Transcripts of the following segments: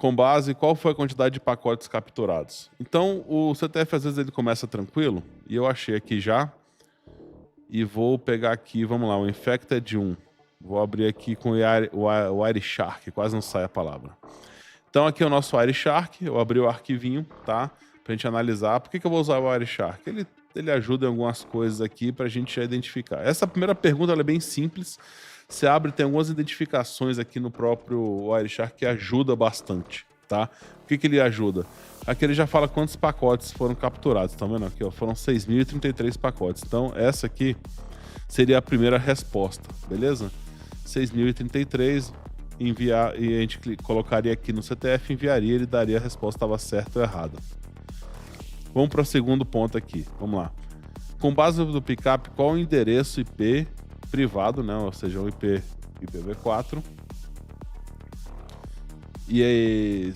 com base qual foi a quantidade de pacotes capturados. Então, o CTF às vezes ele começa tranquilo, e eu achei aqui já, e vou pegar aqui, vamos lá, o Infected 1. Vou abrir aqui com o Wireshark, quase não sai a palavra. Então aqui é o nosso Wireshark, eu abri o arquivinho, tá? Pra gente analisar. Por que eu vou usar o Wireshark? Ele ajuda em algumas coisas aqui pra gente já identificar. Essa primeira pergunta ela é bem simples. Você abre, tem algumas identificações aqui no próprio Wireshark que ajuda bastante, tá? O que ele ajuda? Aqui ele já fala quantos pacotes foram capturados, tá vendo aqui, ó? Foram 6.033 pacotes. Então essa aqui seria a primeira resposta, beleza? 6.033, enviar, e a gente colocaria aqui no CTF, enviaria, ele daria a resposta estava certa ou errada. Vamos para o segundo ponto aqui, vamos lá. Com base no pickup, qual o endereço IP privado, né? Ou seja, o IPv4, e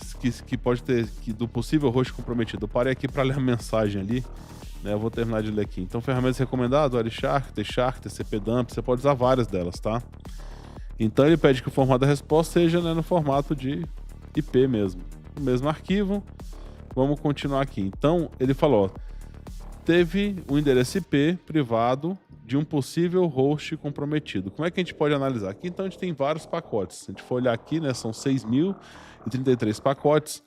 que pode ter do possível host comprometido. Eu parei aqui para ler a mensagem ali, né? Eu vou terminar de ler aqui. Então, ferramentas recomendadas, Wireshark, T-Shark, TCP-Dump, você pode usar várias delas, tá? Então ele pede que o formato da resposta seja, né, no formato de IP mesmo. O mesmo arquivo. Vamos continuar aqui. Então ele falou, ó, teve um endereço IP privado de um possível host comprometido. Como é que a gente pode analisar? Aqui então a gente tem vários pacotes. Se a gente for olhar aqui, né, são 6.033 pacotes.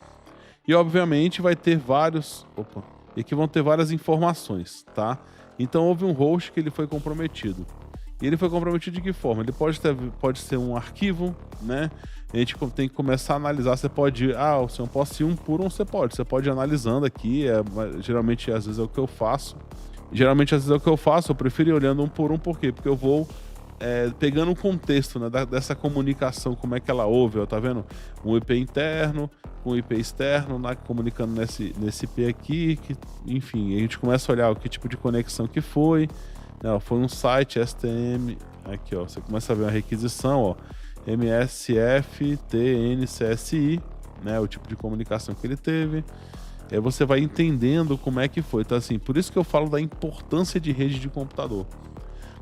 E obviamente vai ter vários... Opa! E aqui vão ter várias informações, tá? Então houve um host que ele foi comprometido. E ele foi comprometido de que forma? Ele pode ser um arquivo, né? A gente tem que começar a analisar. Você pode ir, se eu posso ir um por um, você pode ir analisando aqui. Geralmente, às vezes é o que eu faço. Eu prefiro ir olhando um por um, por quê? Porque eu vou pegando o contexto, né, dessa comunicação, como é que ela houve, ó, tá vendo? Um IP interno, um IP externo, né, comunicando nesse IP aqui, enfim, a gente começa a olhar o que tipo de conexão que foi. Não, foi um site STM, aqui ó, você começa a ver uma requisição, ó, MSFTNCSI, né, o tipo de comunicação que ele teve. Aí você vai entendendo como é que foi. Então assim, por isso que eu falo da importância de rede de computador,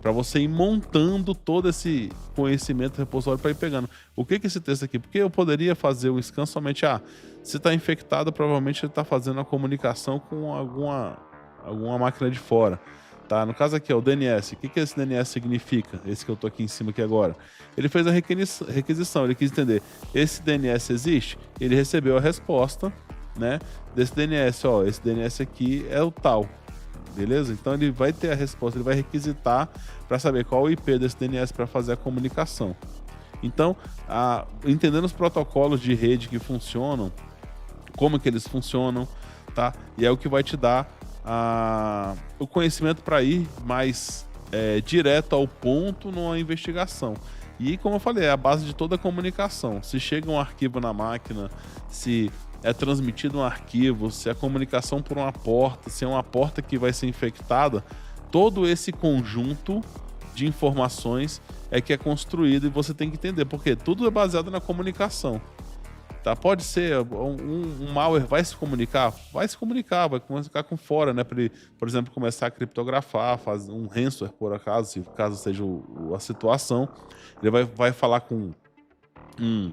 para você ir montando todo esse conhecimento repositório para ir pegando. O que é esse texto aqui? Porque eu poderia fazer um scan somente, se está infectado, provavelmente ele está fazendo a comunicação com alguma máquina de fora. Tá, no caso aqui, ó, o DNS. O que esse DNS significa? Esse que eu tô aqui em cima aqui agora. Ele fez a requisição, ele quis entender. Esse DNS existe? Ele recebeu a resposta, né, desse DNS. Ó, esse DNS aqui é o tal. Beleza? Então ele vai ter a resposta, ele vai requisitar para saber qual o IP desse DNS para fazer a comunicação. Então, entendendo os protocolos de rede que funcionam, como que eles funcionam, tá? E é o que vai te dar o conhecimento para ir mais direto ao ponto numa investigação. E como eu falei, é a base de toda a comunicação. Se chega um arquivo na máquina, se é transmitido um arquivo, se a comunicação por uma porta, se é uma porta que vai ser infectada, todo esse conjunto de informações é que é construído e você tem que entender, porque tudo é baseado na comunicação. Tá? Pode ser um malware vai se comunicar, vai comunicar com fora, né? Para ele, por exemplo, começar a criptografar, fazer um ransomware, por acaso, se caso seja a situação, ele vai falar com um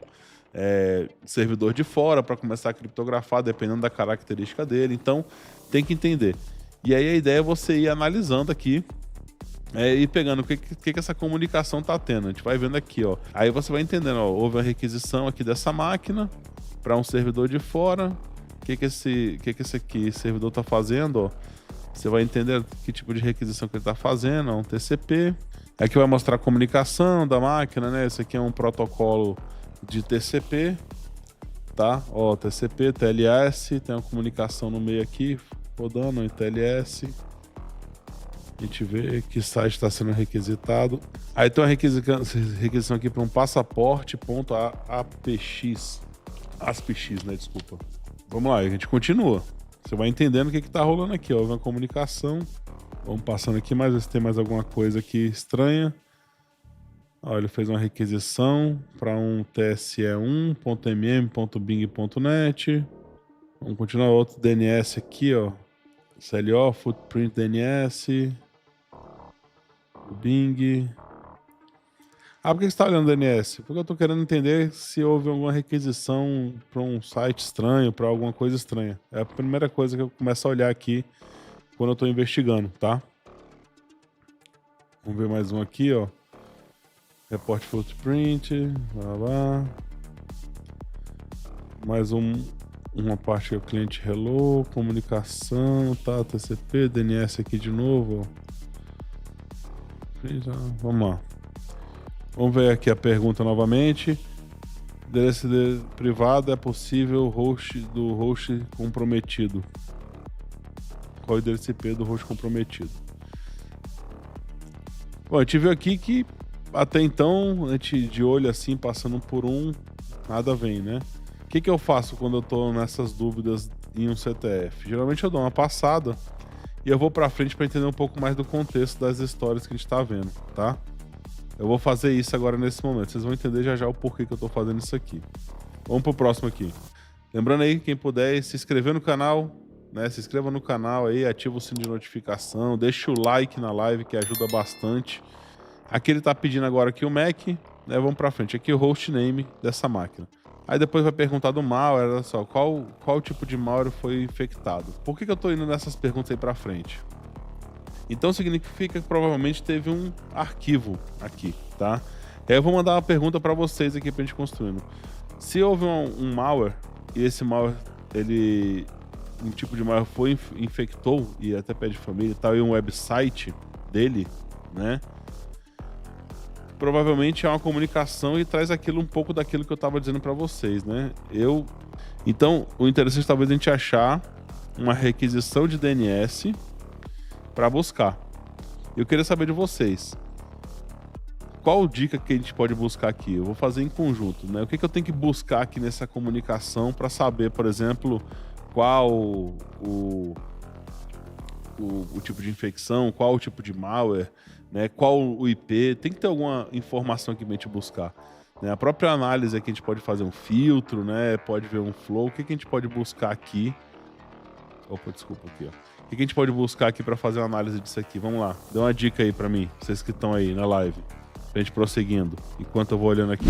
servidor de fora para começar a criptografar, dependendo da característica dele. Então, tem que entender. E aí a ideia é você ir analisando aqui, e pegando o que essa comunicação tá tendo. A gente vai vendo aqui, ó. Aí você vai entendendo, ó, houve uma requisição aqui dessa máquina para um servidor de fora. O que esse servidor tá fazendo, ó. Você vai entender que tipo de requisição que ele tá fazendo, ó, um TCP. Aqui vai mostrar a comunicação da máquina, né? Esse aqui é um protocolo de TCP, tá? Ó, TCP, TLS, tem uma comunicação no meio aqui, rodando em TLS. A gente vê que site está sendo requisitado. Aí tem uma requisição aqui para um passaporte.apx. ASPX, né? Desculpa. Vamos lá, a gente continua. Você vai entendendo o que está rolando aqui, ó. Uma comunicação. Vamos passando aqui, mas ver se tem mais alguma coisa aqui estranha. Ó, ele fez uma requisição para um tse1.mm.bing.net. Vamos continuar outro DNS aqui, ó. CLO, Footprint DNS. O Bing. Ah, por que você está olhando o DNS? Porque eu estou querendo entender se houve alguma requisição para um site estranho, para alguma coisa estranha. É a primeira coisa que eu começo a olhar aqui quando eu estou investigando, tá? Vamos ver mais um aqui, ó. Report footprint, lá. Mais uma parte que é o cliente hello, comunicação, tá, TCP, DNS aqui de novo, ó. Vamos lá. Vamos ver aqui a pergunta novamente. DNS privado é possível do host comprometido. Qual é o endereço IP do host comprometido? Bom, a gente viu aqui que até então, a gente de olho assim, passando por nada vem, né? O que eu faço quando eu tô nessas dúvidas em um CTF? Geralmente eu dou uma passada e eu vou pra frente para entender um pouco mais do contexto das histórias que a gente tá vendo, tá? Eu vou fazer isso agora nesse momento. Vocês vão entender já o porquê que eu tô fazendo isso aqui. Vamos pro próximo aqui. Lembrando aí, quem puder se inscrever no canal, né? Se inscreva no canal aí, ativa o sino de notificação, deixa o like na live que ajuda bastante. Aqui ele tá pedindo agora aqui o MAC, né? Vamos pra frente. Aqui o hostname dessa máquina. Aí depois vai perguntar do malware, olha só, qual tipo de malware foi infectado. Por que eu tô indo nessas perguntas aí pra frente? Então significa que provavelmente teve um arquivo aqui, tá? E aí eu vou mandar uma pergunta para vocês aqui pra gente construindo. Se houve um malware, e esse malware, um tipo de malware infectou, e até pé de família e tal, e um website dele, né? Provavelmente é uma comunicação e traz aquilo um pouco daquilo que eu estava dizendo para vocês, né? Então, o interessante talvez a gente achar uma requisição de DNS para buscar. Eu queria saber de vocês. Qual dica que a gente pode buscar aqui? Eu vou fazer em conjunto, né? O que eu tenho que buscar aqui nessa comunicação para saber, por exemplo, qual o tipo de infecção, qual o tipo de malware, né? Qual o IP, tem que ter alguma informação aqui pra gente buscar. Né? A própria análise aqui a gente pode fazer um filtro, né? Pode ver um flow. O que a gente pode buscar aqui? Opa, desculpa aqui, ó. O que a gente pode buscar aqui para fazer uma análise disso aqui? Vamos lá, dê uma dica aí para mim, vocês que estão aí na live, pra gente prosseguindo. Enquanto eu vou olhando aqui.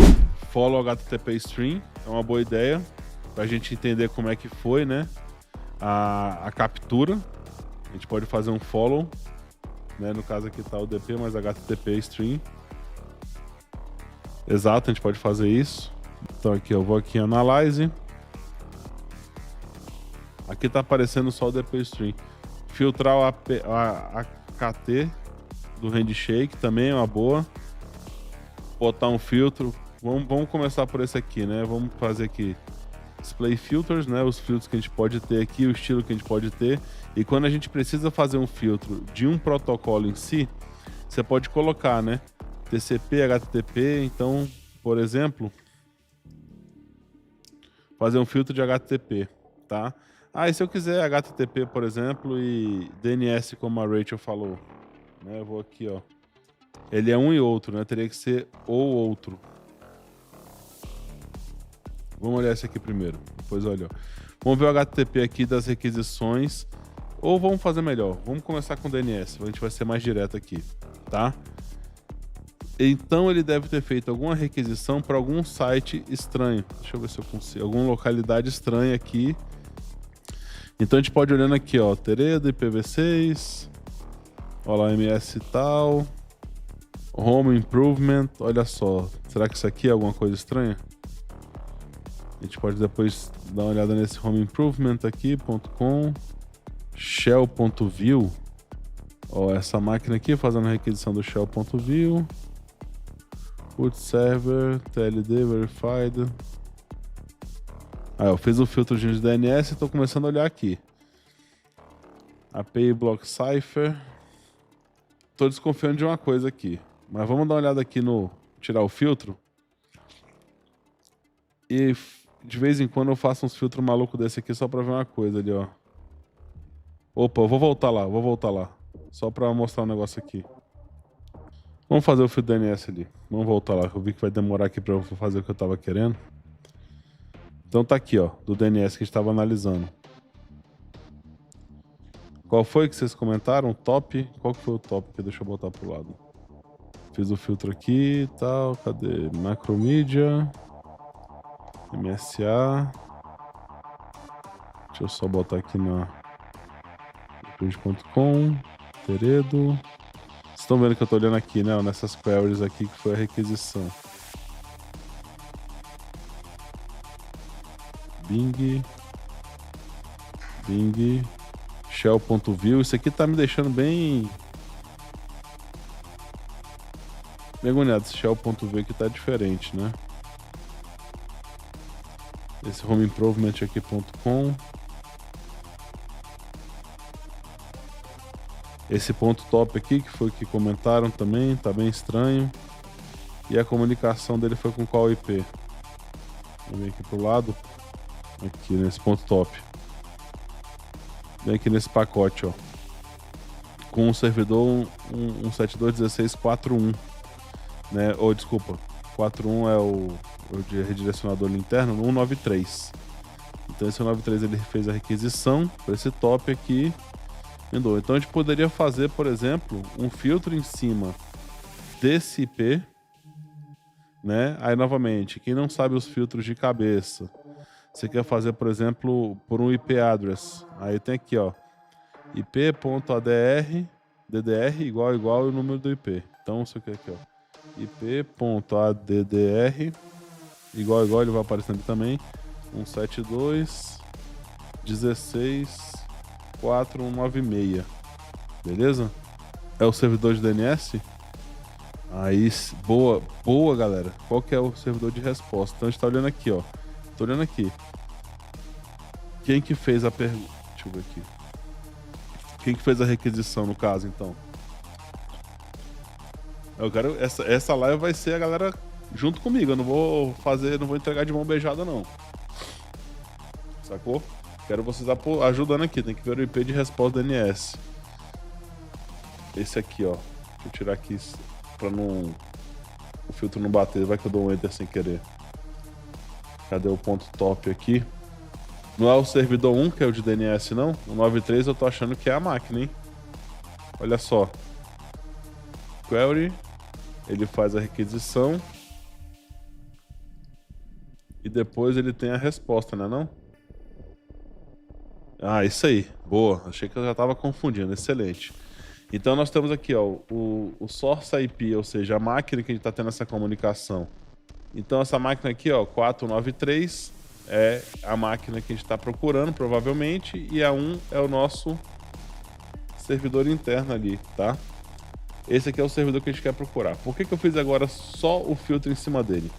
Follow HTTP stream é uma boa ideia pra gente entender como é que foi, né? A captura. A gente pode fazer um follow, né? No caso aqui tá o DP mais HTTP stream. Exato, a gente pode fazer isso. Então aqui eu vou aqui em Analyze. Aqui tá aparecendo só o DP stream. Filtrar o AKT do handshake também é uma boa. Botar um filtro. Vamos começar por esse aqui, né? Vamos fazer aqui display filters, né? Os filtros que a gente pode ter aqui, o estilo que a gente pode ter. E quando a gente precisa fazer um filtro de um protocolo em si, você pode colocar, né? TCP, HTTP. Então, por exemplo, fazer um filtro de HTTP, tá? Ah, e se eu quiser HTTP, por exemplo, e DNS, como a Rachel falou, né? Eu vou aqui, ó. Ele é um e outro, né? Teria que ser ou outro. Vamos olhar esse aqui primeiro, depois olha. Vamos ver o HTTP aqui das requisições. Ou vamos fazer melhor, vamos começar com o DNS, a gente vai ser mais direto aqui, tá? Então ele deve ter feito alguma requisição para algum site estranho. Deixa eu ver se eu consigo. Alguma localidade estranha aqui. Então a gente pode ir olhando aqui, ó. Teredo, IPv6. Olha lá, MS e tal. Home Improvement. Olha só. Será que isso aqui é alguma coisa estranha? A gente pode depois dar uma olhada nesse Home Improvement aqui, .com. Shell.view. Ó, essa máquina aqui fazendo a requisição do Shell.view. Put server, TLD verified. Eu fiz o filtro de DNS e estou começando a olhar aqui. API Block Cipher. Estou desconfiando de uma coisa aqui. Mas vamos dar uma olhada aqui no... Tirar o filtro. E de vez em quando eu faço uns filtros malucos desse aqui só para ver uma coisa ali, ó. Opa, eu vou voltar lá. Só para mostrar um negócio aqui. Vamos fazer o filtro DNS ali. Vamos voltar lá, eu vi que vai demorar aqui para eu fazer o que eu estava querendo. Então tá aqui, ó, do DNS que a gente estava analisando. Qual foi que vocês comentaram? Top? Qual que foi o top? Deixa eu botar pro lado. Fiz o filtro aqui e tal. Cadê? Macromedia. MSA. Deixa eu só botar aqui na grid.com. Teredo. Vocês estão vendo que eu tô olhando aqui, né? Nessas queries aqui que foi a requisição. Bing. Shell.view. Isso aqui tá me deixando bem agoniado. Esse Shell.view aqui tá diferente, né? Esse home improvement aqui.com. Esse ponto top aqui, que foi o que comentaram também, tá bem estranho. E a comunicação dele foi com qual IP? Vamos vir aqui pro lado. Aqui, nesse ponto top. Vem aqui nesse pacote, ó. Com o servidor 172.16.4.1. Né? Ou, desculpa. 4.1 é o de redirecionador interno, 193. Então esse 193 ele fez a requisição para esse top aqui. Então a gente poderia fazer, por exemplo, um filtro em cima desse IP, né? Aí novamente, quem não sabe os filtros de cabeça, você quer fazer, por exemplo, por um IP address. Aí tem aqui, ó, ip.adr, ddr igual e o número do IP. Então isso aqui, ó, ip.addr igual, ele vai aparecendo aqui também, 172.16.4.196. Beleza? É o servidor de DNS? Aí, boa, galera. Qual que é o servidor de resposta? Então a gente tá olhando aqui, ó. Tô olhando aqui. Quem que fez a pergunta? Deixa eu ver aqui. Quem que fez a requisição no caso, então? Eu quero... Essa live vai ser a galera junto comigo. Eu não vou entregar de mão beijada, não. Sacou? Quero vocês ajudando aqui. Tem que ver o IP de resposta DNS. Esse aqui, ó. Deixa eu tirar aqui pra não... o filtro não bater. Vai que eu dou um enter sem querer. Cadê o ponto top aqui? Não é o servidor 1, que é o de DNS, não? O 93 eu tô achando que é a máquina, hein? Olha só. Query. Ele faz a requisição. E depois ele tem a resposta, né, não? Ah, isso aí. Boa. Achei que eu já tava confundindo. Excelente. Então nós temos aqui, ó, o source IP, ou seja, a máquina que a gente tá tendo essa comunicação. Então essa máquina aqui, ó, 493, é a máquina que a gente está procurando, provavelmente, e a 1 é o nosso servidor interno ali, tá? Esse aqui é o servidor que a gente quer procurar. Por que eu fiz agora só o filtro em cima dele?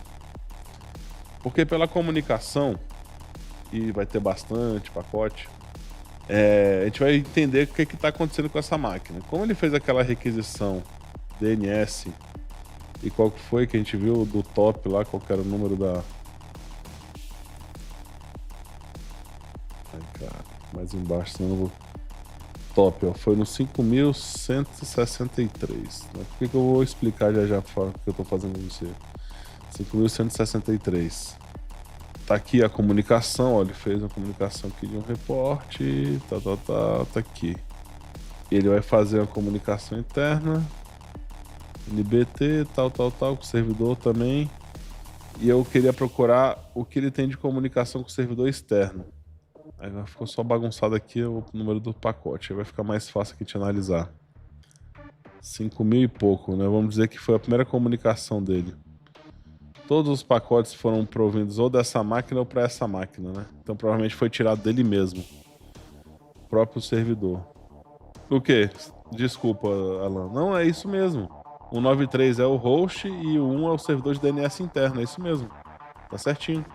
Porque pela comunicação, e vai ter bastante pacote, a gente vai entender o que está acontecendo com essa máquina. Como ele fez aquela requisição DNS, e qual que foi que a gente viu do top lá, qual que era o número da... Ai, cara, mais embaixo, senão eu vou... Top, ó, foi no 5.163. Por que eu vou explicar já o que eu tô fazendo com você? 5.163. Tá aqui a comunicação, ó, ele fez uma comunicação aqui de um reporte, tá aqui. Ele vai fazer uma comunicação interna, NBT, tal, com o servidor também. E eu queria procurar o que ele tem de comunicação com o servidor externo. Aí ficou só bagunçado aqui o número do pacote. Aí vai ficar mais fácil aqui de analisar. 5.000 e pouco, né? Vamos dizer que foi a primeira comunicação dele. Todos os pacotes foram provindos ou dessa máquina ou para essa máquina, né? Então provavelmente foi tirado dele mesmo. O próprio servidor. O quê? Desculpa, Alan. Não, é isso mesmo. O 93 é o host e o 1 é o servidor de DNS interno. É isso mesmo. Tá certinho.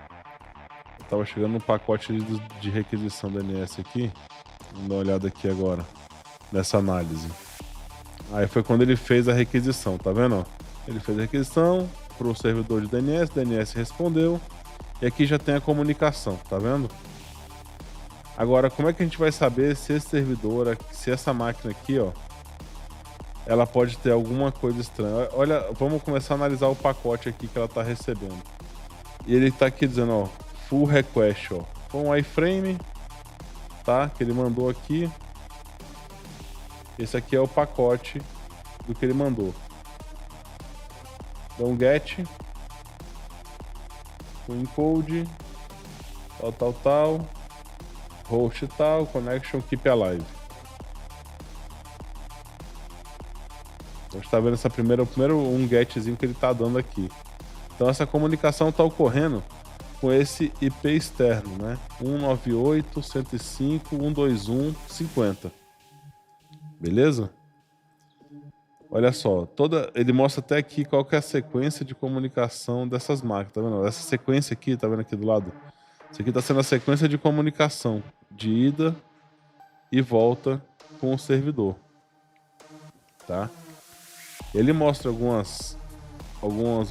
Eu tava chegando no pacote de requisição DNS aqui. Vamos dar uma olhada aqui agora. Nessa análise. Aí foi quando ele fez a requisição, tá vendo? Ele fez a requisição pro servidor de DNS, DNS respondeu. E aqui já tem a comunicação, tá vendo? Agora, como é que a gente vai saber se esse servidor, se essa máquina aqui, ó, ela pode ter alguma coisa estranha? Olha, vamos começar a analisar o pacote aqui que ela tá recebendo. E ele tá aqui dizendo, ó, full request, ó, com o iframe, tá? Que ele mandou aqui. Esse aqui é o pacote do que ele mandou. Então get com encode tal, host tal, connection keep alive. A gente tá vendo essa primeiro um getzinho que ele tá dando aqui. Então essa comunicação tá ocorrendo com esse IP externo, né? 198.105.121.50. Beleza? Olha só, ele mostra até aqui qual que é a sequência de comunicação dessas máquinas, tá vendo? Essa sequência aqui, tá vendo aqui do lado? Isso aqui tá sendo a sequência de comunicação de ida e volta com o servidor, tá? Ele mostra alguns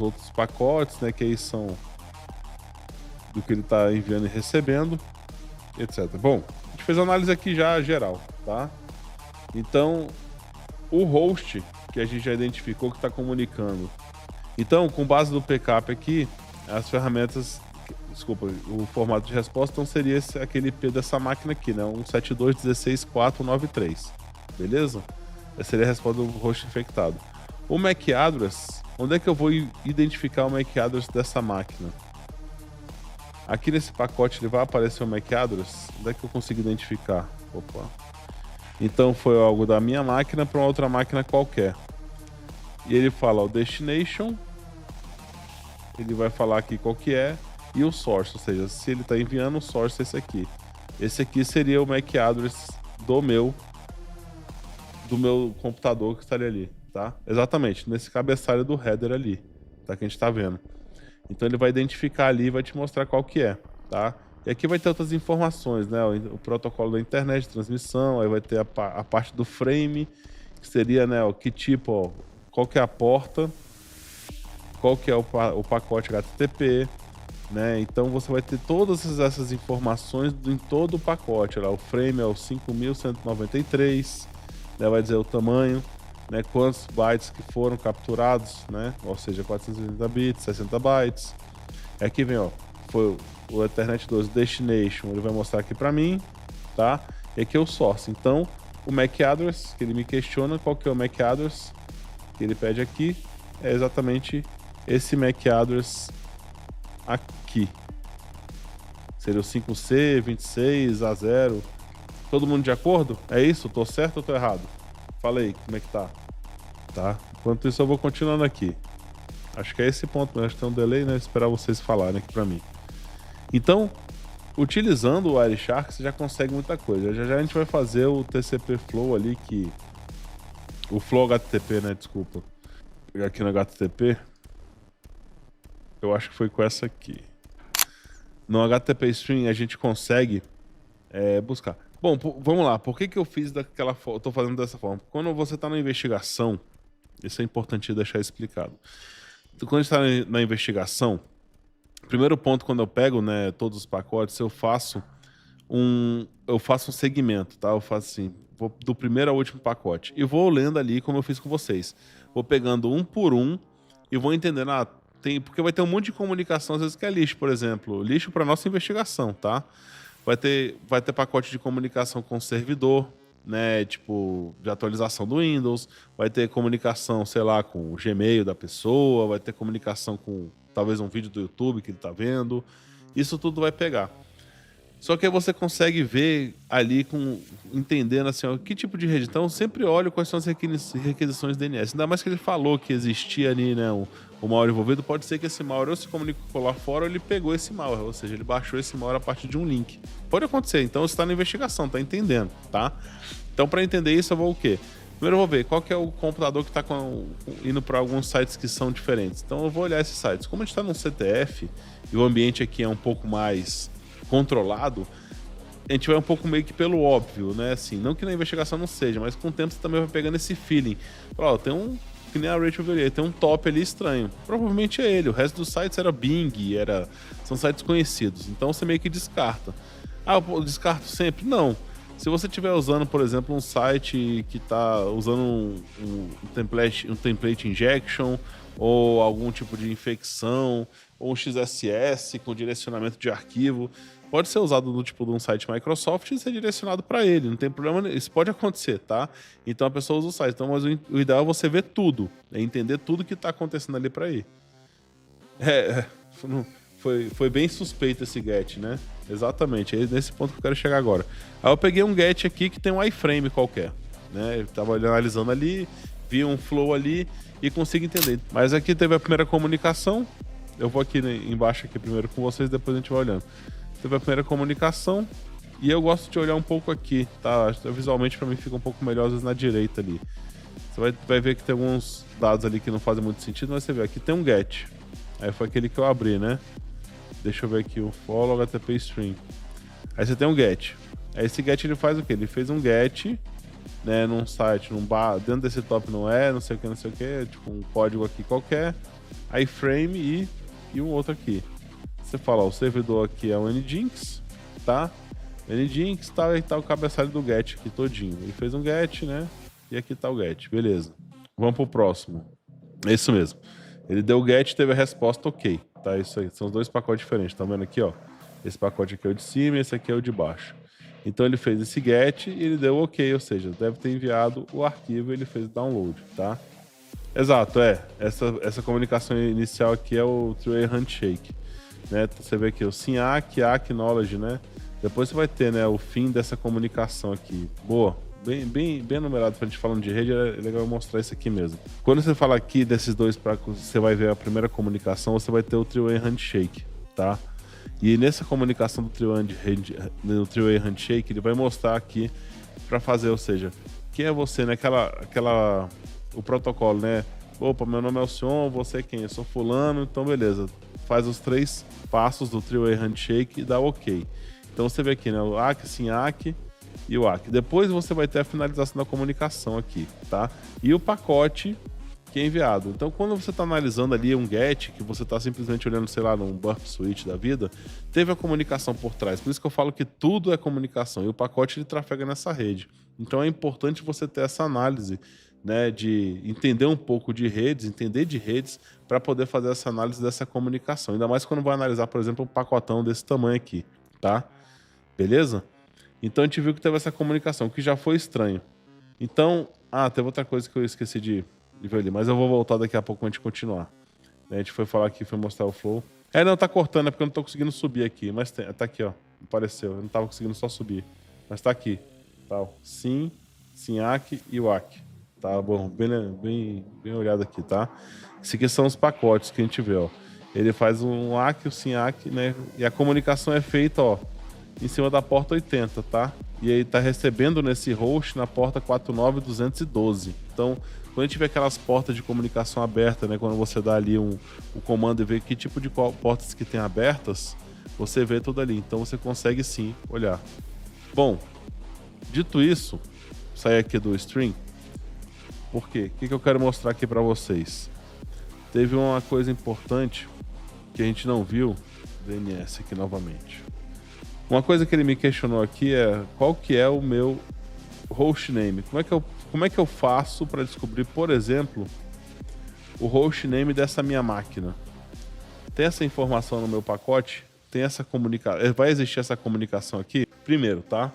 outros pacotes, né, que aí são do que ele está enviando e recebendo, etc. Bom, a gente fez a análise aqui já geral, tá? Então, o host que a gente já identificou que está comunicando. Então, com base no backup aqui, as ferramentas, desculpa, o formato de resposta então seria aquele IP dessa máquina aqui, né, 172.16.493, beleza? Essa seria a resposta do host infectado. O MAC address, onde é que eu vou identificar o MAC address dessa máquina? Aqui nesse pacote ele vai aparecer o MAC address. Onde é que eu consigo identificar? Opa. Então foi algo da minha máquina para uma outra máquina qualquer. E ele fala o destination. Ele vai falar aqui qual que é. E o source, ou seja, se ele está enviando o source é esse aqui. Esse aqui seria o MAC address do meu computador que estaria ali. Tá? Exatamente, nesse cabeçalho do header ali, tá? Que a gente tá vendo. Então ele vai identificar ali e vai te mostrar qual que é, tá? E aqui vai ter outras informações, né? O protocolo da internet de transmissão, aí vai ter a parte do frame, que seria, né, que tipo, ó, qual que é a porta, qual que é o pacote HTTP, né? Então você vai ter todas essas informações em todo o pacote, lá, o frame é o 5.193, né? Vai dizer o tamanho, né, quantos bytes que foram capturados, né, ou seja, 480 bits, 60 bytes. Aqui vem, ó, foi o Ethernet 12 Destination, ele vai mostrar aqui para mim, tá? E aqui é o source. Então, o MAC address, que ele me questiona, qual que é o MAC address que ele pede aqui, é exatamente esse MAC address aqui. Seria o 5C26A0. Todo mundo de acordo? É isso? Tô certo ou tô errado? Fala aí, como é que tá? Tá? Enquanto isso eu vou continuando aqui. Acho que é esse ponto, mas acho que tem um delay, né? Esperar vocês falarem aqui pra mim. Então, utilizando o Wireshark, você já consegue muita coisa. Já a gente vai fazer o TCP Flow ali, que... O Flow HTTP, né? Desculpa. Vou pegar aqui no HTTP. Eu acho que foi com essa aqui. No HTTP Stream a gente consegue buscar. Bom, vamos lá. Por que eu fiz daquela forma? Estou fazendo dessa forma. Quando você está na investigação, isso é importante deixar explicado. Então, quando está na investigação, primeiro ponto, quando eu pego, né, todos os pacotes, eu faço um segmento, tá? Eu faço assim, vou do primeiro ao último pacote e vou lendo ali como eu fiz com vocês. Vou pegando um por um e vou entendendo, porque vai ter um monte de comunicação, às vezes que é lixo, por exemplo, lixo para nossa investigação, tá? Vai ter pacote de comunicação com o servidor, né, tipo, de atualização do Windows, vai ter comunicação, sei lá, com o Gmail da pessoa, vai ter comunicação com talvez um vídeo do YouTube que ele tá vendo, isso tudo vai pegar. Só que aí você consegue ver ali, entendendo assim, ó, que tipo de rede. Então, eu sempre olho quais são as requisições DNS. Ainda mais que ele falou que existia ali, né, o malware envolvido. Pode ser que esse malware ou se comunicou lá fora ou ele pegou esse malware. Ou seja, ele baixou esse malware a partir de um link. Pode acontecer. Então, você está na investigação, tá entendendo, tá? Então, para entender isso, eu vou o quê? Primeiro eu vou ver qual que é o computador que está indo para alguns sites que são diferentes. Então, eu vou olhar esses sites. Como a gente está no CTF e o ambiente aqui é um pouco mais controlado, a gente vai um pouco meio que pelo óbvio, né? Assim, não que na investigação não seja, mas com o tempo você também vai pegando esse feeling. Ó, tem que nem a Rachel veria, tem um top ali estranho. Provavelmente é ele. O resto dos sites era Bing, são sites conhecidos. Então você meio que descarta. Eu descarto sempre? Não. Se você estiver usando, por exemplo, um site que está usando um template injection, ou algum tipo de infecção, ou um XSS com direcionamento de arquivo, pode ser usado do tipo de um site Microsoft e ser direcionado para ele, não tem problema, isso pode acontecer, tá? Então a pessoa usa o site, então, mas o ideal é você ver tudo, é entender tudo que tá acontecendo ali para ir. Foi bem suspeito esse get, né? Exatamente, é nesse ponto que eu quero chegar agora. Aí eu peguei um get aqui que tem um iframe qualquer, né? Eu tava analisando ali, vi um flow ali e consigo entender. Mas aqui teve a primeira comunicação. Eu vou aqui embaixo aqui primeiro com vocês, depois a gente vai olhando. Teve a primeira comunicação e eu gosto de olhar um pouco aqui, tá? Visualmente para mim fica um pouco melhor, às vezes na direita ali. Você vai ver que tem alguns dados ali que não fazem muito sentido, mas você vê, aqui tem um get. Aí foi aquele que eu abri, né? Deixa eu ver aqui, o follow HTTP string. Aí você tem um get. Aí esse get ele faz o quê? Ele fez um get, né, num site, dentro desse top não sei o que, tipo um código aqui qualquer, iframe e um outro aqui. Você fala, ó, o servidor aqui é o Nginx, tá? Nginx tá, e tá o cabeçalho do get aqui todinho. Ele fez um get, né? E aqui tá o get, beleza. Vamos pro próximo. É isso mesmo. Ele deu o get e teve a resposta ok. Tá, isso aí. São os dois pacotes diferentes. Tá vendo aqui, ó? Esse pacote aqui é o de cima e esse aqui é o de baixo. Então ele fez esse get e ele deu ok, ou seja, deve ter enviado o arquivo e ele fez download, tá? Exato, essa comunicação inicial aqui é o three-way handshake, né? Você vê aqui o SYN-ACK, acknowledge, né? Depois você vai ter, né, o fim dessa comunicação aqui. Boa, bem numerado pra gente falando de rede, é legal mostrar isso aqui mesmo. Quando você fala aqui desses dois, você vai ver a primeira comunicação, você vai ter o three-way handshake, tá? E nessa comunicação do three-way handshake, ele vai mostrar aqui para fazer, ou seja, quem é você, né? O protocolo, né? Opa, meu nome é o Sion, você é quem? Eu sou fulano, então beleza. Faz os 3 passos do three-way handshake e dá ok. Então você vê aqui, né? O ACK, SYN-ACK e o ACK. Depois você vai ter a finalização da comunicação aqui, tá? E o pacote que é enviado. Então, quando você está analisando ali um get, que você está simplesmente olhando, sei lá, num burp switch da vida, teve a comunicação por trás. Por isso que eu falo que tudo é comunicação e o pacote ele trafega nessa rede. Então, é importante você ter essa análise, né, de entender um pouco de redes, entender de redes, para poder fazer essa análise dessa comunicação. Ainda mais quando vai analisar, por exemplo, um pacotão desse tamanho aqui, tá? Beleza? Então, a gente viu que teve essa comunicação, que já foi estranho. Então, teve outra coisa que eu esqueci de ver ali, mas eu vou voltar daqui a pouco pra gente continuar. A gente foi falar aqui, foi mostrar o flow. Não, tá cortando, é porque eu não tô conseguindo subir aqui, mas tá aqui, ó. Apareceu, eu não tava conseguindo só subir. Mas tá aqui, tá? Sim, SYN-ACK e o ACK. Tá bom, bem olhado aqui, tá? Esses aqui são os pacotes que a gente vê, ó. Ele faz um ACK, o SYN-ACK, né? E a comunicação é feita, ó, em cima da porta 80, tá? E aí tá recebendo nesse host na porta 49212. Então, quando a gente vê aquelas portas de comunicação aberta, né? Quando você dá ali o comando e vê que tipo de portas que tem abertas, você vê tudo ali. Então você consegue sim olhar. Bom, dito isso, sair aqui do string. Por quê? O que eu quero mostrar aqui para vocês? Teve uma coisa importante que a gente não viu. DNS aqui novamente. Uma coisa que ele me questionou aqui é qual que é o meu hostname. Como é que eu faço para descobrir, por exemplo, o hostname dessa minha máquina? Tem essa informação no meu pacote? Tem essa comunicação? Vai existir essa comunicação aqui? Primeiro, tá?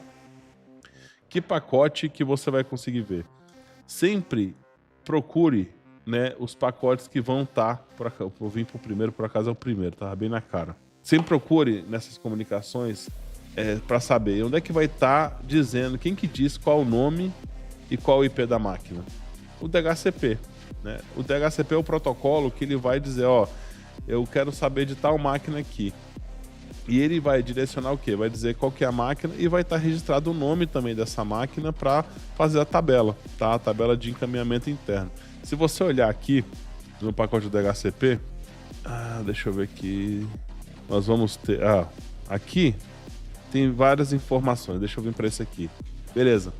Que pacote que você vai conseguir ver? Sempre procure, né, os pacotes que vão estar por acá. Eu vim pro primeiro, por acaso é o primeiro, tava bem na cara. Sempre procure nessas comunicações para saber onde é que vai estar dizendo, quem que diz qual o nome e qual o IP da máquina. O DHCP, né? O DHCP é o protocolo que ele vai dizer, ó, eu quero saber de tal máquina aqui. E ele vai direcionar o quê? Vai dizer qual que é a máquina e vai estar registrado o nome também dessa máquina para fazer a tabela, tá? A tabela de encaminhamento interno. Se você olhar aqui no pacote do DHCP, deixa eu ver aqui. Nós vamos ter, aqui tem várias informações. Deixa eu vir para esse aqui. Beleza.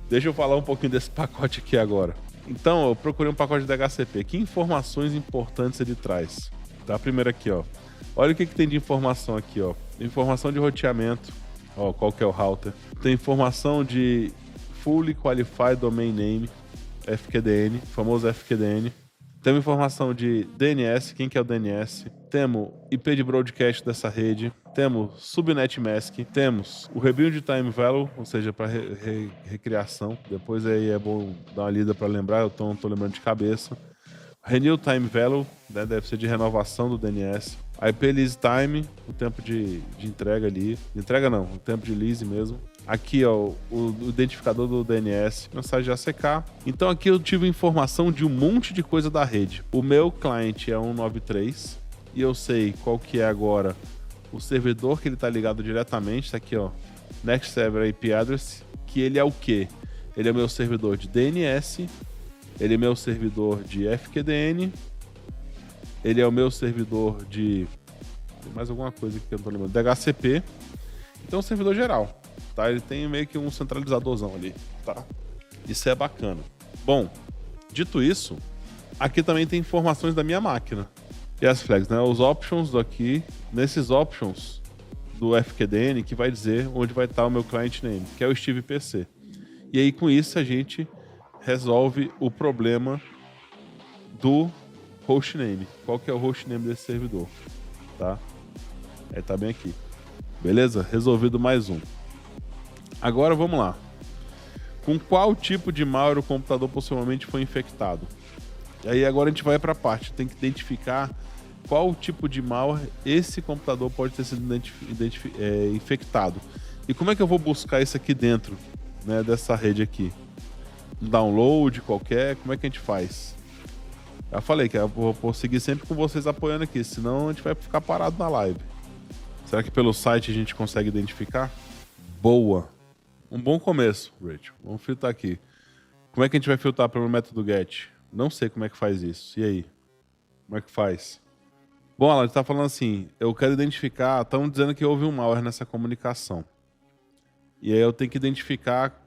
Deixa eu falar um pouquinho desse pacote aqui agora. Então, eu procurei um pacote de DHCP. Que informações importantes ele traz? Tá? Primeiro aqui, ó. Olha o que tem de informação aqui, ó. Informação de roteamento. Ó, qual que é o router. Tem informação de Fully Qualified Domain Name, FQDN, famoso FQDN. Temos informação de DNS, quem que é o DNS. Temos IP de broadcast dessa rede. temos Subnet Mask, temos o Rebuild Time Value, ou seja, para recriação. Depois aí é bom dar uma lida para lembrar, eu não tô lembrando de cabeça. Renew Time Value, né, deve ser de renovação do DNS. IP Lease Time, o tempo de entrega ali. Entrega não, o tempo de lease mesmo. Aqui, ó, o identificador do DNS, mensagem ACK. Então aqui eu tive informação de um monte de coisa da rede. O meu cliente é 193 e eu sei qual que é agora o servidor que ele está ligado diretamente. Tá aqui, ó, Next Server IP Address, que ele é o quê? Ele é o meu servidor de DNS, ele é meu servidor de FQDN, ele é o meu servidor de... Tem mais alguma coisa que eu não tô lembrando. DHCP. Então, um servidor geral, tá? Ele tem meio que um centralizadorzão ali, tá? Isso é bacana. Bom, dito isso, aqui também tem informações da minha máquina. E as flags, né? Os options aqui, nesses options do FQDN, que vai dizer onde vai estar o meu client name, que é o Steve PC. E aí, com isso, a gente resolve o problema do hostname. Qual que é o hostname desse servidor, tá? Aí tá bem aqui. Beleza? Resolvido mais um. Agora vamos lá. Com qual tipo de malware o computador possivelmente foi infectado? E aí agora a gente vai para a parte. Tem que identificar qual tipo de malware esse computador pode ter sido infectado. E como é que eu vou buscar isso aqui dentro, né, dessa rede aqui? Um download qualquer, como é que a gente faz? Já falei que eu vou seguir sempre com vocês apoiando aqui, senão a gente vai ficar parado na live. Será que pelo site a gente consegue identificar? Boa! Um bom começo, Rachel. Vamos filtrar aqui. Como é que a gente vai filtrar pelo método GET? Não sei como é que faz isso. E aí? Como é que faz? Bom, ela está falando assim, eu quero identificar, estão dizendo que houve um malware nessa comunicação. E aí eu tenho que identificar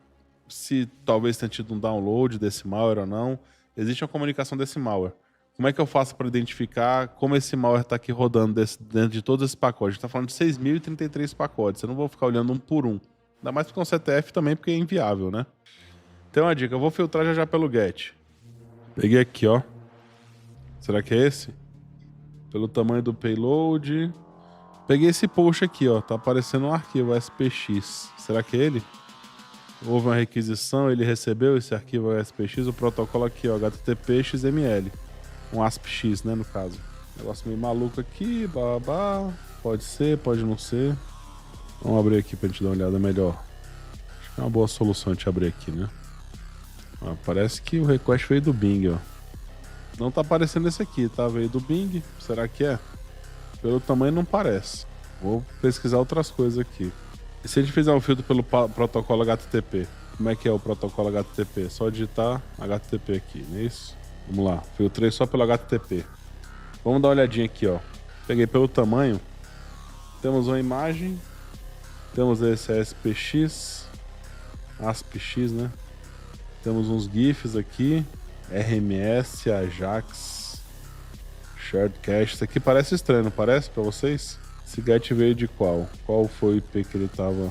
se talvez tenha tido um download desse malware ou não. Existe uma comunicação desse malware. Como é que eu faço para identificar como esse malware está aqui rodando dentro de todos esses pacotes? A gente está falando de 6.033 pacotes. Eu não vou ficar olhando um por um. Ainda mais porque é um CTF também, porque é inviável, né? Tem uma dica, eu vou filtrar já pelo GET. Peguei aqui, ó. Será que é esse? Pelo tamanho do payload. Peguei esse post aqui, ó. Tá aparecendo um arquivo SPX. Será que é ele? Houve uma requisição, ele recebeu esse arquivo SPX, o protocolo aqui, ó, HTTP XML. Um ASPX, né, no caso. Negócio meio maluco aqui, babá. Pode ser, pode não ser. Vamos abrir aqui pra gente dar uma olhada melhor. Acho que é uma boa solução a gente abrir aqui, né? Ó, parece que o request veio do Bing, ó. Não tá aparecendo esse aqui, tá? Veio do Bing. Será que é? Pelo tamanho não parece. Vou pesquisar outras coisas aqui. E se a gente fizer um filtro pelo protocolo HTTP? Como é que é o protocolo HTTP? Só digitar HTTP aqui, não é isso? Vamos lá, filtrei só pelo HTTP. Vamos dar uma olhadinha aqui, ó. Peguei pelo tamanho. Temos uma imagem. Temos esse SPX. ASPX, né? Temos uns GIFs aqui. RMS, Ajax, Shared Cache. Isso aqui parece estranho, não parece pra vocês? Esse GET veio de qual? Qual foi o IP que ele tava?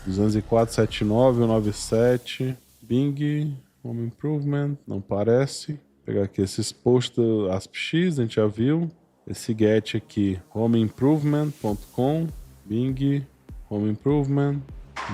204.79.197. Bing, Home Improvement, não parece. Vou pegar aqui esses posts do ASPX, a gente já viu. Esse GET aqui, homeimprovement.com, Bing, Home Improvement.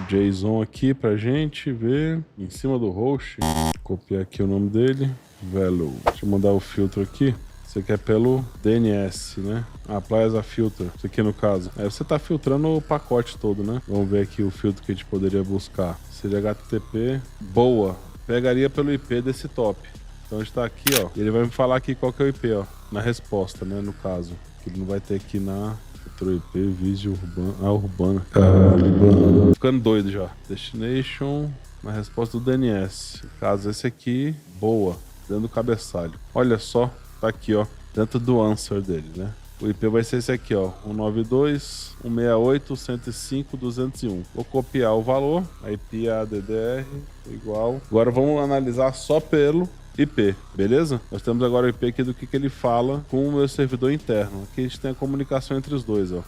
JSON aqui pra gente ver. Em cima do host. Copiar aqui o nome dele. Value. Deixa eu mandar o filtro aqui. Isso aqui é pelo DNS, né? Apply as a filter. Isso aqui no caso. Aí você tá filtrando o pacote todo, né? Vamos ver aqui o filtro que a gente poderia buscar. Seria HTTP. Boa. Pegaria pelo IP desse top. Então a gente tá aqui, ó. E ele vai me falar aqui qual que é o IP, ó. Na resposta, né? No caso. Que ele não vai ter aqui na... IP, Visio, Urbana. Ah, Urbana. Caramba. Ficando doido já. Destination. Na resposta do DNS. Caso esse aqui. Boa. Dentro do cabeçalho. Olha só. Tá aqui, ó. Dentro do answer dele, né? O IP vai ser esse aqui, ó. 192.168.105.201. Vou copiar o valor. IP ADDR igual. Agora vamos analisar só pelo IP, beleza? Nós temos agora o IP aqui do que ele fala com o meu servidor interno. Aqui a gente tem a comunicação entre os dois, ó.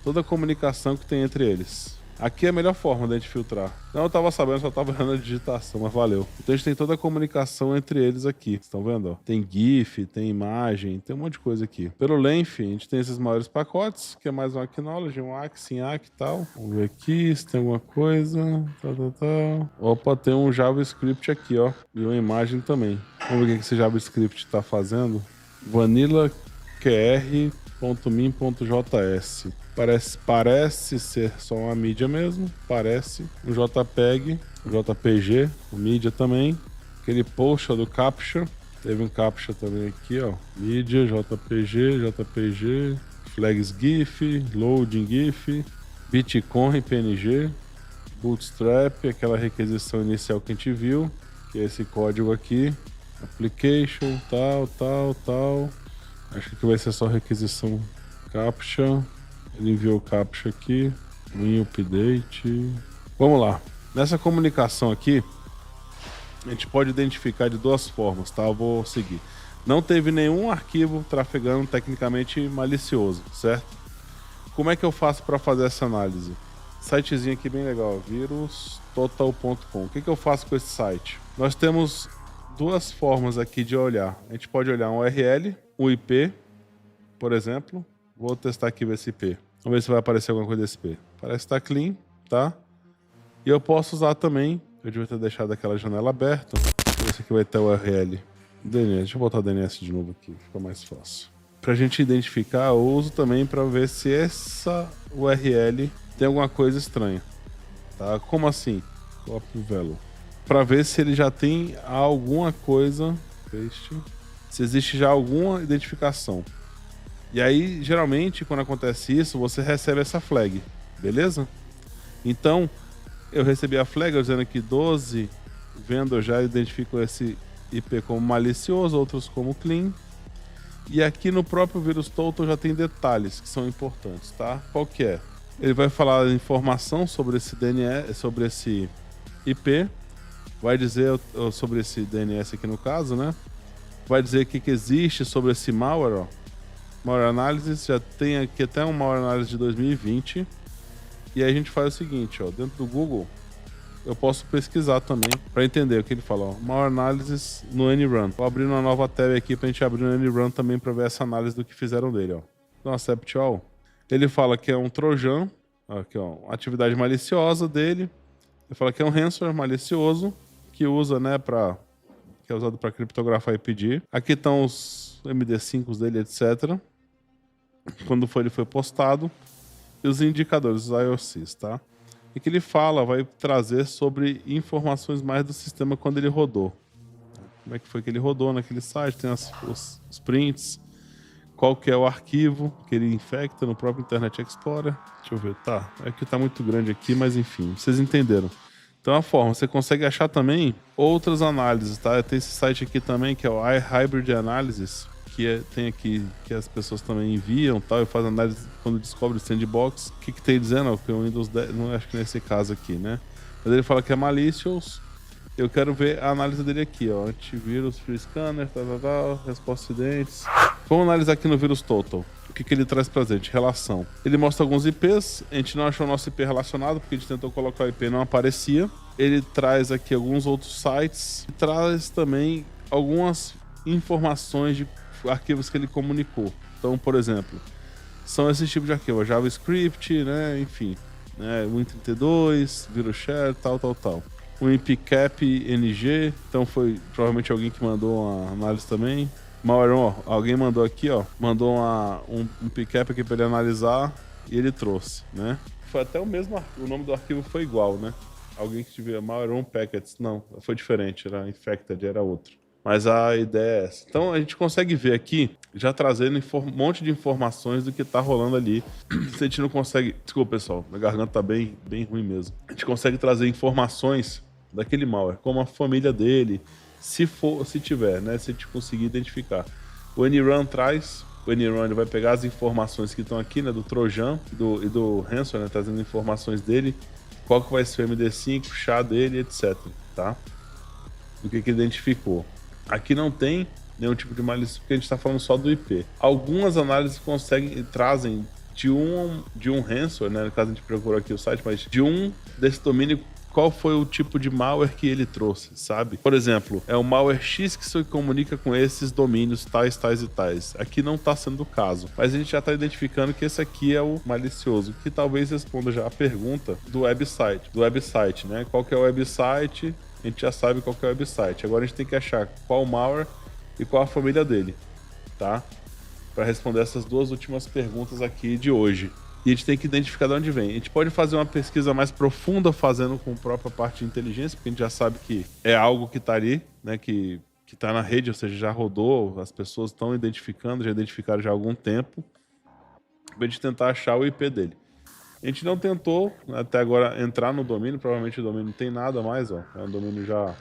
Toda a comunicação que tem entre eles. Aqui é a melhor forma de a gente filtrar. Não, eu tava sabendo, só tava errando a digitação, mas valeu. Então a gente tem toda a comunicação entre eles aqui. Vocês estão vendo? Ó? Tem GIF, tem imagem, tem um monte de coisa aqui. Pelo length, a gente tem esses maiores pacotes, que é mais um Acknowledge, um ACK, SYNACK e tal. Vamos ver aqui se tem alguma coisa. Opa, tem um JavaScript aqui, ó. E uma imagem também. Vamos ver o que esse JavaScript tá fazendo. Vanilla qr.min.js. Parece ser só uma mídia mesmo. Parece. Um JPEG, um JPG, um mídia também. Aquele post do Captcha. Teve um Captcha também aqui, ó. Mídia, JPG, flags GIF, loading GIF, Bitcoin, PNG, Bootstrap, aquela requisição inicial que a gente viu, que é esse código aqui. Application, tal. Acho que aqui vai ser só requisição Captcha. Ele enviou o Captcha aqui. Win update. Vamos lá. Nessa comunicação aqui, a gente pode identificar de duas formas, tá? Eu vou seguir. Não teve nenhum arquivo trafegando tecnicamente malicioso, certo? Como é que eu faço para fazer essa análise? Sitezinho aqui bem legal, virustotal.com. O que eu faço com esse site? Nós temos duas formas aqui de olhar. A gente pode olhar um URL, um IP, por exemplo. Vou testar aqui esse IP. Vamos ver se vai aparecer alguma coisa desse IP. Parece que está clean, tá? E eu posso usar também, eu devia ter deixado aquela janela aberta. Esse aqui vai ter o URL. DNS, deixa eu botar o DNS de novo aqui, fica mais fácil. Para a gente identificar, eu uso também para ver se essa URL tem alguma coisa estranha. Tá? Como assim? Copy value. Para ver se ele já tem alguma coisa, paste, se existe já alguma identificação. E aí, geralmente, quando acontece isso, você recebe essa flag, beleza? Então, eu recebi a flag dizendo que 12 vendors já identificam esse IP como malicioso, outros como clean. E aqui no próprio VirusTotal já tem detalhes que são importantes, tá? Qual que é? Ele vai falar informação sobre esse DNS, sobre esse IP, vai dizer sobre esse DNS aqui no caso, né? Vai dizer o que existe sobre esse malware, ó. Malware Analysis, já tem aqui até um Malware Analysis de 2020. E aí a gente faz o seguinte, ó, dentro do Google, eu posso pesquisar também para entender o que ele fala, ó, Malware Analysis no NRun. Vou abrir uma nova tab aqui para a gente abrir no NRun também para ver essa análise do que fizeram dele, ó. Então, Accept All. Ele fala que é um Trojan, aqui, ó, atividade maliciosa dele. Ele fala que é um ransomware malicioso que usa, né, que é usado para criptografar e pedir. Aqui estão os MD5 dele, etc. Quando ele foi postado. E os indicadores, os IOCs, tá? E que ele fala, vai trazer sobre informações mais do sistema quando ele rodou. Como é que foi que ele rodou naquele site, tem os prints, qual que é o arquivo que ele infecta no próprio Internet Explorer. Deixa eu ver, tá, é que tá muito grande aqui, mas enfim, vocês entenderam. Então a forma, você consegue achar também outras análises, tá? Tem esse site aqui também, que é o iHybrid Analysis, que tem aqui, que as pessoas também enviam, tal, e fazem análise quando descobre o sandbox. O que tem dizendo? Ó, que o Windows 10, não acho que nesse caso aqui, né? Mas ele fala que é malicious. Eu quero ver a análise dele aqui, ó. Antivírus, free scanner, resposta incidentes. Vamos analisar aqui no VirusTotal. O que ele traz pra gente? Relação. Ele mostra alguns IPs. A gente não achou o nosso IP relacionado, porque a gente tentou colocar o IP e não aparecia. Ele traz aqui alguns outros sites. E traz também algumas informações de arquivos que ele comunicou. Então, por exemplo, são esses tipos de arquivo. JavaScript, né? Enfim. Né? Win32, VirusShare, tal. Um IPCAP NG, então foi provavelmente alguém que mandou uma análise também. Malware, ó, alguém mandou aqui, ó, mandou um PCAP aqui para ele analisar e ele trouxe, né? Foi até o mesmo, o nome do arquivo foi igual, né? Alguém que tiver Malware Packets, não, foi diferente, era Infected, era outro. Mas a ideia é essa. Então a gente consegue ver aqui, já trazendo um monte de informações do que tá rolando ali. Se a gente não consegue... Desculpa, pessoal, minha garganta tá bem ruim mesmo. A gente consegue trazer informações daquele malware, como a família dele, se tiver, né? Se a gente conseguir identificar. O NRun traz, o NRun ele vai pegar as informações que estão aqui, né? Do Trojan e do ransomware, né? Trazendo informações dele, qual que vai ser o MD5, o SHA dele, etc. Tá? O que ele identificou. Aqui não tem nenhum tipo de malícia, porque a gente está falando só do IP. Algumas análises trazem de um ransomware, né? No caso a gente procurou aqui o site, mas de um desse domínio, qual foi o tipo de malware que ele trouxe, sabe? Por exemplo, é o malware X que se comunica com esses domínios tais, tais e tais. Aqui não está sendo o caso, mas a gente já está identificando que esse aqui é o malicioso, que talvez responda já a pergunta do website, né? Qual que é o website? A gente já sabe qual que é o website. Agora a gente tem que achar qual malware e qual a família dele, tá? Para responder essas duas últimas perguntas aqui de hoje. E a gente tem que identificar de onde vem. A gente pode fazer uma pesquisa mais profunda fazendo com a própria parte de inteligência, porque a gente já sabe que é algo que está ali, né, que está na rede, ou seja, já rodou, as pessoas estão identificando, já identificaram já há algum tempo, para a gente tentar achar o IP dele. A gente não tentou até agora entrar no domínio, provavelmente o domínio não tem nada mais, ó. O domínio já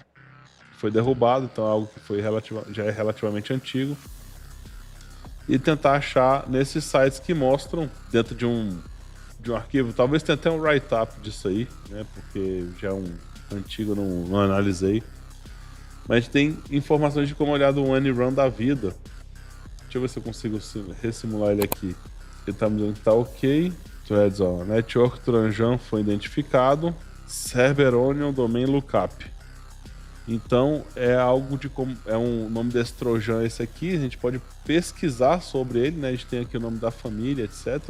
foi derrubado, então é algo que foi já é relativamente antigo. E tentar achar nesses sites que mostram dentro de um arquivo. Talvez tenha até um write-up disso aí, né? Porque já é um antigo, não analisei. Mas a gente tem informações de como olhar do one run da vida. Deixa eu ver se eu consigo ressimular ele aqui. Ele tá me dizendo que tá ok. Threads, ó. Network Trojan foi identificado. Server Onion Domain Lookup. Então é algo de como é um nome desse Trojan esse aqui, a gente pode pesquisar sobre ele, né? A gente tem aqui o nome da família, etc.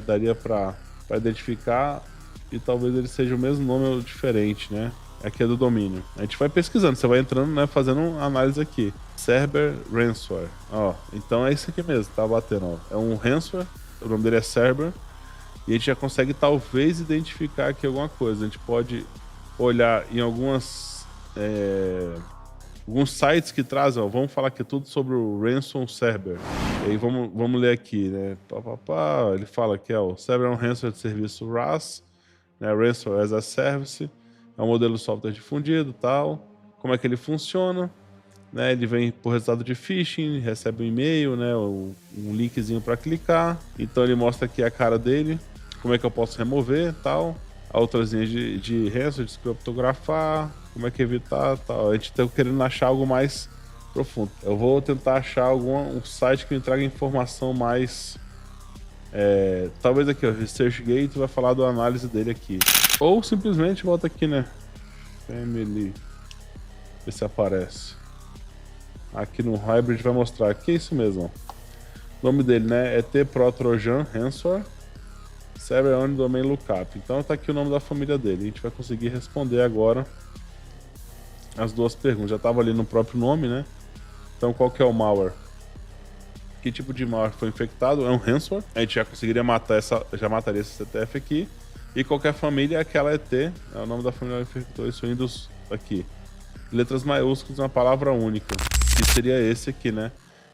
Daria para identificar e talvez ele seja o mesmo nome ou diferente, né? Aqui é do domínio. A gente vai pesquisando, você vai entrando, né? Fazendo uma análise aqui. Cerber Ransomware. Ó, então é isso aqui mesmo, tá batendo, ó. É um ransomware, o nome dele é Cerber. E a gente já consegue talvez identificar aqui alguma coisa. A gente pode olhar em alguns sites que trazem, ó, vamos falar aqui tudo sobre o Ransom Cerber. E aí vamos ler aqui, né? Ele fala aqui, ó, o Cerber é um ransomware de serviço RAS, né? Ransomware as a Service, é um modelo de software difundido, tal. Como é que ele funciona? Né? Ele vem por resultado de phishing, recebe um e-mail, né? Um linkzinho para clicar. Então ele mostra aqui a cara dele, como é que eu posso remover, tal. Outras linhas de ransomware, descriptografar, como é que evitar, tal. A gente está querendo achar algo mais profundo. Eu vou tentar achar um site que me traga informação mais... talvez aqui, ó, ResearchGate vai falar da análise dele aqui. Ou simplesmente volta aqui, né? Family. Ver se aparece. Aqui no Hybrid vai mostrar. Aqui é isso mesmo, ó. O nome dele, né? É T-Pro Trojan Ransomware. Server Onion Domain Lookup. Então tá aqui o nome da família dele. A gente vai conseguir responder agora as duas perguntas. Já tava ali no próprio nome, né? Então qual que é o malware? Que tipo de malware foi infectado? É um ransomware. A gente já conseguiria matar já mataria esse CTF aqui. E qualquer família é aquela ET. É o nome da família que infectou esse Windows aqui. Letras maiúsculas, uma palavra única. Que seria esse aqui, né?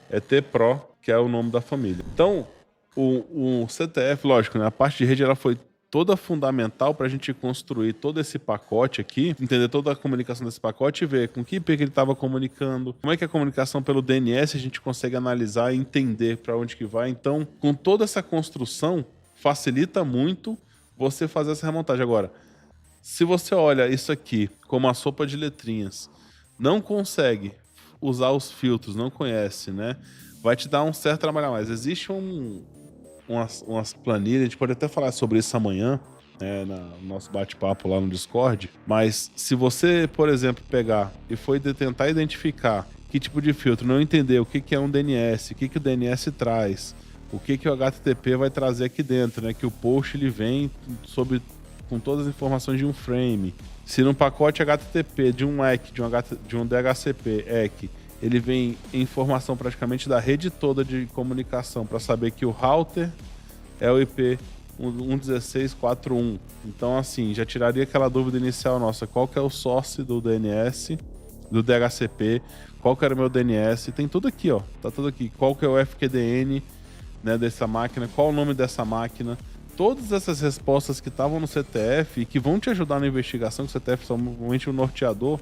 ET Pro, que é o nome da família. Então, o CTF, lógico, né? A parte de rede ela foi toda fundamental para a gente construir todo esse pacote aqui, entender toda a comunicação desse pacote e ver com que IP que ele estava comunicando, como é que a comunicação pelo DNS a gente consegue analisar e entender para onde que vai. Então, com toda essa construção, facilita muito você fazer essa remontagem. Agora, se você olha isso aqui como uma sopa de letrinhas, não consegue usar os filtros, não conhece, né? Vai te dar um certo trabalho a mais. Existe umas planilhas, a gente pode até falar sobre isso amanhã, né, no nosso bate-papo lá no Discord, mas se você, por exemplo, pegar e tentar identificar que tipo de filtro, não entender o que é um DNS, o que o DNS traz, o que o HTTP vai trazer aqui dentro, né, que o post ele vem com todas as informações de um frame. Se no pacote HTTP de um EC, de um DHCP EC, ele vem informação praticamente da rede toda de comunicação para saber que o router é o IP 116.4.1. Então, assim, já tiraria aquela dúvida inicial nossa. Qual que é o source do DNS, do DHCP? Qual que era o meu DNS? Tem tudo aqui, ó. Tá tudo aqui. Qual que é o FQDN, né, dessa máquina? Qual o nome dessa máquina? Todas essas respostas que estavam no CTF e que vão te ajudar na investigação, que o CTF é somente um norteador,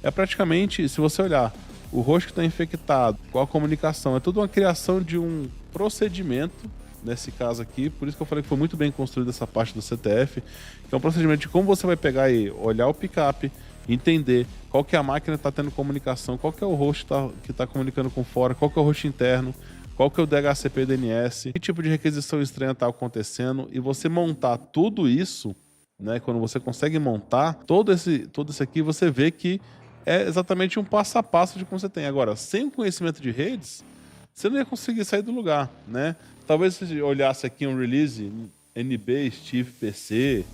é praticamente, se você olhar o host que está infectado, qual a comunicação, é tudo uma criação de um procedimento, nesse caso aqui, por isso que eu falei que foi muito bem construída essa parte do CTF, que é um procedimento de como você vai pegar e olhar o pickup, entender qual que é a máquina que está tendo comunicação, qual que é o host que está comunicando com fora, qual que é o host interno, qual que é o DHCP e DNS, que tipo de requisição estranha está acontecendo, e você montar tudo isso, né? Quando você consegue montar todo isso aqui, você vê que é exatamente um passo a passo de como você tem. Agora, sem o conhecimento de redes, você não ia conseguir sair do lugar, né? Talvez você olhasse aqui um release NB, Steve, PC,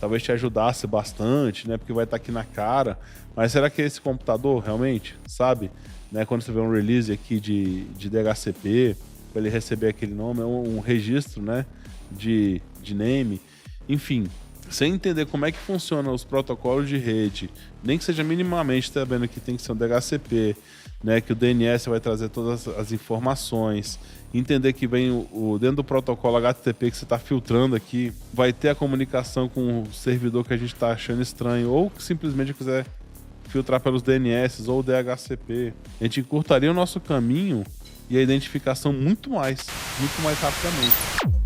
talvez te ajudasse bastante, né? Porque vai estar aqui na cara. Mas será que é esse computador realmente, sabe? Né? Quando você vê um release aqui de DHCP, para ele receber aquele nome, é um registro, né? De name. Enfim, sem entender como é que funcionam os protocolos de rede, nem que seja minimamente sabendo que tem que ser um DHCP, né, que o DNS vai trazer todas as informações, entender que vem dentro do protocolo HTTP que você está filtrando aqui, vai ter a comunicação com o servidor que a gente está achando estranho, ou que simplesmente quiser filtrar pelos DNS ou DHCP. A gente encurtaria o nosso caminho e a identificação muito mais rapidamente.